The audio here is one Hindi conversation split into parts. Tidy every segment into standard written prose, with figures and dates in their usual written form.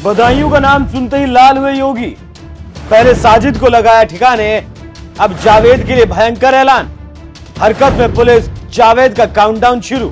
बदायूं का नाम सुनते ही लाल हुए योगी। पहले साजिद को लगाया ठिकाने, अब जावेद के लिए भयंकर ऐलान। हरकत में पुलिस, जावेद का काउंटडाउन शुरू।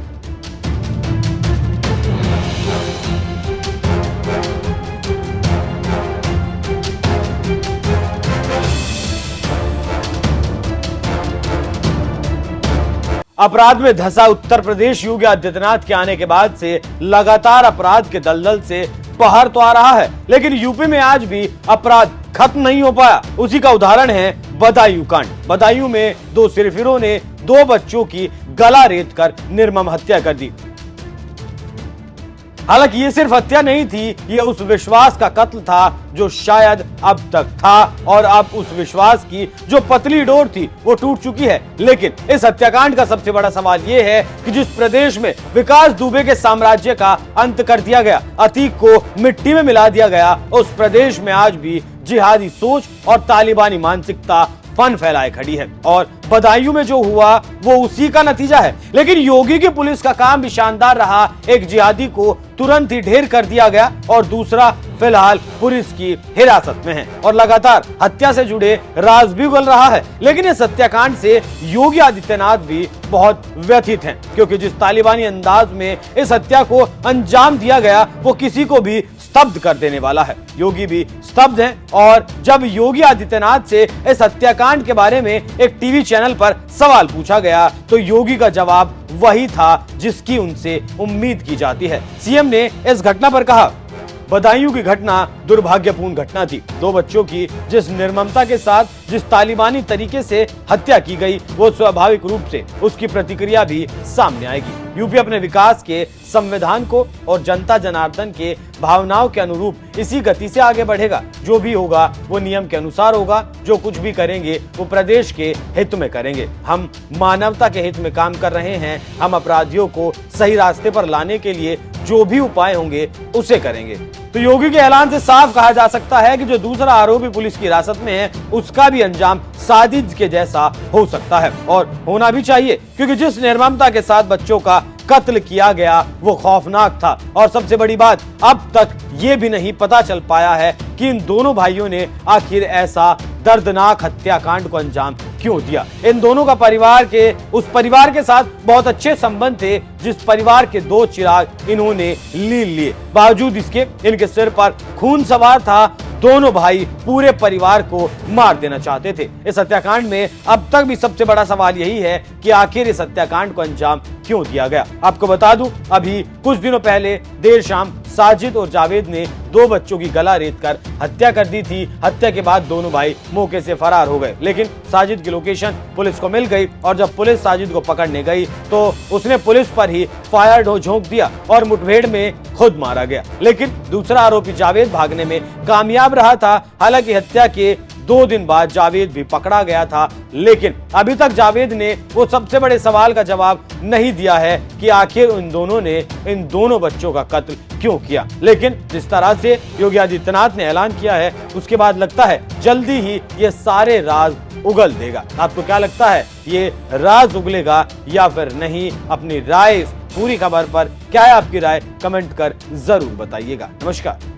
अपराध में धंसा उत्तर प्रदेश योगी आदित्यनाथ के आने के बाद से लगातार अपराध के दलदल से बाहर तो आ रहा है, लेकिन यूपी में आज भी अपराध खत्म नहीं हो पाया। उसी का उदाहरण है बदायूं कांड। बदायूं में दो सिरफिरों ने दो बच्चों की गला रेत कर निर्मम हत्या कर दी। हालांकि ये सिर्फ हत्या नहीं थी, ये उस विश्वास का कत्ल था जो शायद अब तक था, और अब उस विश्वास की जो पतली डोर थी वो टूट चुकी है। लेकिन इस हत्याकांड का सबसे बड़ा सवाल ये है कि जिस प्रदेश में विकास दुबे के साम्राज्य का अंत कर दिया गया, अतीक को मिट्टी में मिला दिया गया, उस प्रदेश में आज भी जिहादी सोच और तालिबानी मानसिकता फन फैलाए खड़ी है। और बदायूं में जो हुआ वो उसी का नतीजा है। लेकिन योगी की पुलिस का काम भी शानदार रहा। एक जिहादी को तुरंत ही ढेर कर दिया गया और दूसरा फिलहाल पुलिस की हिरासत में है, और लगातार हत्या से जुड़े राज भी उगल रहा है। लेकिन इस हत्याकांड से योगी आदित्यनाथ भी बहुत व्यथित हैं, क्योंकि जिस तालिबानी अंदाज में इस हत्या को अंजाम दिया गया वो किसी को भी स्तब्ध कर देने वाला है। योगी भी स्तब्ध हैं, और जब योगी आदित्यनाथ से इस हत्याकांड के बारे में एक टीवी चैनल पर सवाल पूछा गया तो योगी का जवाब वही था जिसकी उनसे उम्मीद की जाती है। सीएम ने इस घटना पर कहा, बदायूं की घटना दुर्भाग्यपूर्ण घटना थी। दो बच्चों की जिस निर्ममता के साथ, जिस तालिबानी तरीके से हत्या की गई, वो स्वाभाविक रूप से उसकी प्रतिक्रिया भी सामने आएगी। यूपी अपने विकास के संविधान को और जनता जनार्दन के भावनाओं के अनुरूप इसी गति से आगे बढ़ेगा। जो भी होगा वो नियम के अनुसार होगा। जो कुछ भी करेंगे वो प्रदेश के हित में करेंगे। हम मानवता के हित में काम कर रहे हैं। हम अपराधियों को सही रास्ते पर लाने के लिए जो भी उपाय होंगे उसे करेंगे। तो योगी के ऐलान से साफ कहा जा सकता है कि जो दूसरा आरोपी पुलिस की हिरासत में है उसका भी अंजाम साजिद के जैसा हो सकता है, और होना भी चाहिए, क्योंकि जिस निर्ममता के साथ बच्चों का कत्ल किया गया वो खौफनाक था। और सबसे बड़ी बात, अब तक ये भी नहीं पता चल पाया है कि इन दोनों भाइयों ने आखिर ऐसा दर्दनाक हत्याकांड को अंजाम क्यों दिया। इन दोनों का उस परिवार के साथ बहुत अच्छे संबंध थे, जिस परिवार के दो चिराग इन्होंने लील लिए। बावजूद इसके इनके सिर पर खून सवार था। दोनों भाई पूरे परिवार को मार देना चाहते थे। इस हत्याकांड में अब तक भी सबसे बड़ा सवाल यही है कि आखिर इस हत्याकांड को अंजाम क्यों दिया गया। आपको बता दूं, अभी कुछ दिनों पहले देर शाम साजिद और जावेद ने दो बच्चों की गला रेत कर हत्या कर दी थी। हत्या के बाद दोनों भाई मौके से फरार हो गए, लेकिन साजिद की लोकेशन पुलिस को मिल गई, और जब पुलिस साजिद को पकड़ने गई तो उसने पुलिस पर ही फायर झोंक दिया और मुठभेड़ में खुद मारा गया। लेकिन दूसरा आरोपी जावेद भागने में कामयाब रहा था। हालांकि हत्या के 2 दिन बाद जावेद भी पकड़ा गया था, लेकिन अभी तक जावेद ने वो सबसे बड़े सवाल का जवाब नहीं दिया है कि आखिर इन दोनों ने इन दोनों बच्चों का कत्ल क्यों किया। लेकिन जिस तरह से योगी आदित्यनाथ ने ऐलान किया है उसके बाद लगता है जल्दी ही ये सारे राज उगल देगा। आपको क्या लगता है, ये राज उगलेगा या फिर नहीं? अपनी राय पूरी खबर पर क्या है आपकी राय, कमेंट कर जरूर बताइएगा। नमस्कार।